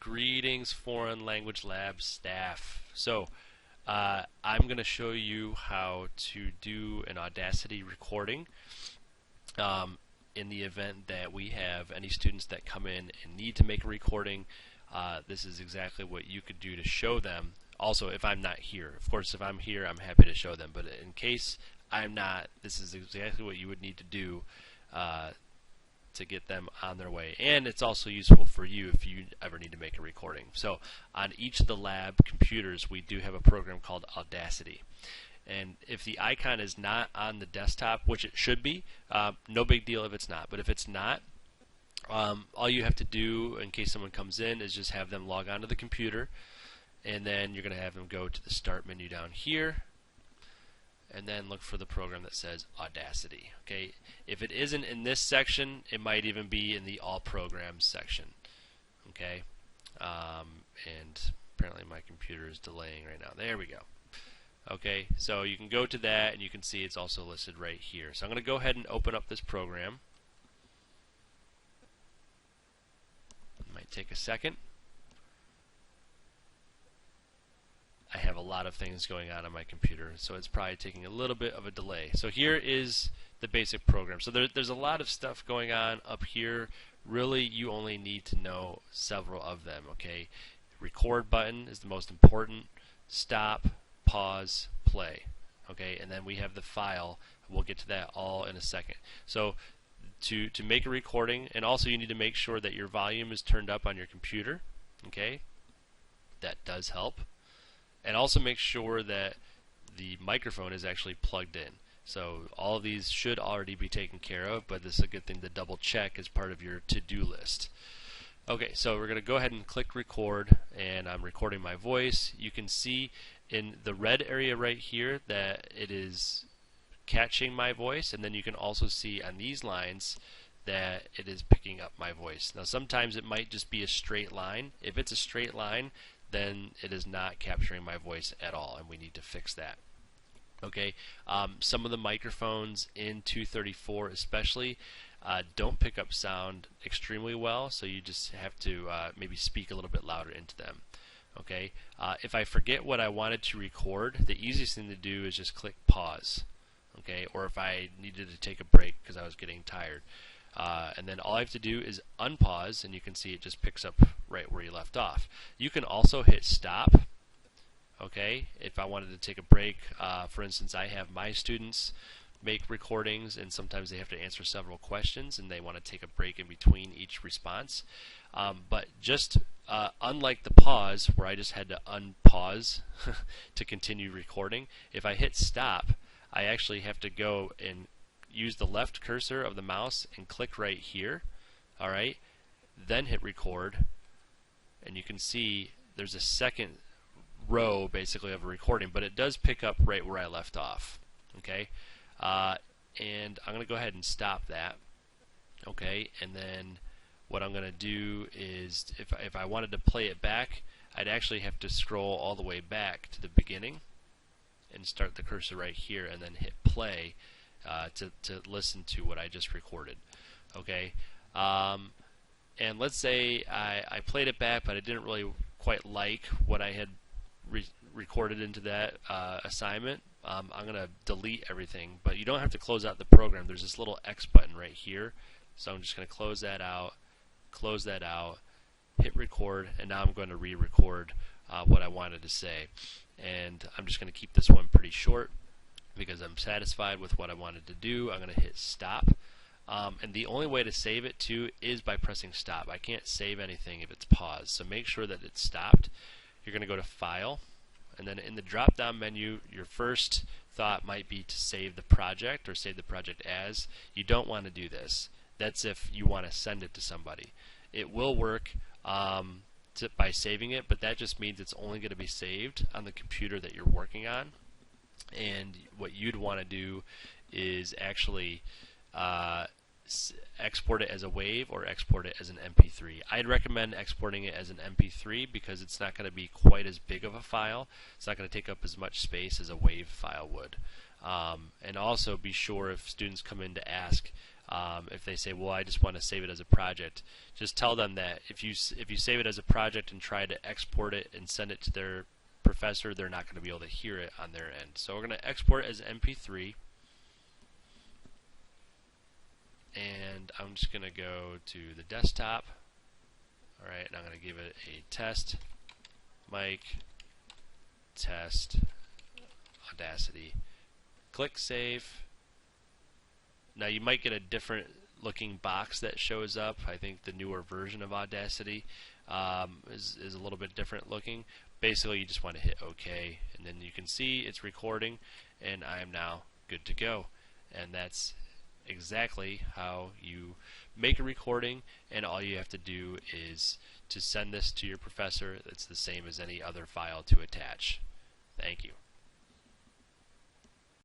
Greetings, Foreign Language Lab staff. So, I'm going to show you how to do an Audacity recording in the event that we have any students that come in and need to make a recording. This is exactly what you could do to show them. Also, if I'm not here. Of course, if I'm here, I'm happy to show them. But in case I'm not, this is exactly what you would need to do to get them on their way. And it's also useful for you if you ever need to make a recording. So on each of the lab computers we do have a program called Audacity. And if the icon is not on the desktop, which it should be, no big deal if it's not. But if it's not, all you have to do in case someone comes in is just have them log onto the computer, and then you're going to have them go to the Start menu down here, and then look for the program that says Audacity. Okay, if it isn't in this section, it might even be in the All Programs section. Okay, and apparently my computer is delaying right now. There we go. Okay, so you can go to that, and you can see it's also listed right here. So I'm going to go ahead and open up this program. It might take a second. I have a lot of things going on my computer, so it's probably taking a little bit of a delay. So here is the basic program. So there's a lot of stuff going on up here. Really, you only need to know several of them. Okay, record button is the most important. Stop, pause, play. Okay, and then we have the file. We'll get to that all in a second. So to make a recording, and also you need to make sure that your volume is turned up on your computer. Okay, that does help. And also make sure that the microphone is actually plugged in. So all of these should already be taken care of, but this is a good thing to double check as part of your to-do list. Okay, so we're going to go ahead and click record, and I'm recording my voice. You can see in the red area right here that it is catching my voice, and then you can also see on these lines that it is picking up my voice. Now sometimes it might just be a straight line. If it's a straight line, then it is not capturing my voice at all, and we need to fix that. Okay, some of the microphones in 234 especially don't pick up sound extremely well, so you just have to maybe speak a little bit louder into them. Okay, if I forget what I wanted to record, the easiest thing to do is just click pause. Okay, or if I needed to take a break because I was getting tired. And then all I have to do is unpause, and you can see it just picks up right where you left off. You can also hit stop. Okay, if I wanted to take a break, for instance, I have my students make recordings, and sometimes they have to answer several questions, and they want to take a break in between each response. But just unlike the pause, where I just had to unpause to continue recording, if I hit stop, I actually have to go and use the left cursor of the mouse and click right here. Alright, then hit record, and you can see there's a second row basically of a recording, but it does pick up right where I left off. Okay, and I'm going to go ahead and stop that. Okay, and then what I'm going to do is if I wanted to play it back, I'd actually have to scroll all the way back to the beginning and start the cursor right here and then hit play to listen to what I just recorded. Okay, and let's say I played it back, but I didn't really quite like what I had recorded into that assignment. I'm going to delete everything, but you don't have to close out the program. There's this little X button right here, so I'm just going to close that out, hit record, and now I'm going to re-record what I wanted to say. And I'm just going to keep this one pretty short because I'm satisfied with what I wanted to do. I'm going to hit stop. And the only way to save it too is by pressing stop. I can't save anything if it's paused, so make sure that it's stopped. You're going to go to File, and then in the drop down menu, your first thought might be to save the project or save the project as. You don't want to do this. That's if you want to send it to somebody. It will work by saving it, but that just means it's only going to be saved on the computer that you're working on. And what you'd want to do is actually export it as a WAV or export it as an MP3. I'd recommend exporting it as an MP3 because it's not going to be quite as big of a file. It's not going to take up as much space as a WAV file would. And also be sure if students come in to ask, If they say, well, I just want to save it as a project, just tell them that if you save it as a project and try to export it and send it to their professor, they're not going to be able to hear it on their end. So we're going to export it as MP3, and I'm just going to go to the desktop. Alright, and I'm going to give it a test, mic, test, Audacity. Click save. Now you might get a different looking box that shows up. I think the newer version of Audacity is a little bit different looking. Basically, you just want to hit OK, and then you can see it's recording, and I am now good to go. And that's exactly how you make a recording, and all you have to do is to send this to your professor. It's the same as any other file to attach. Thank you.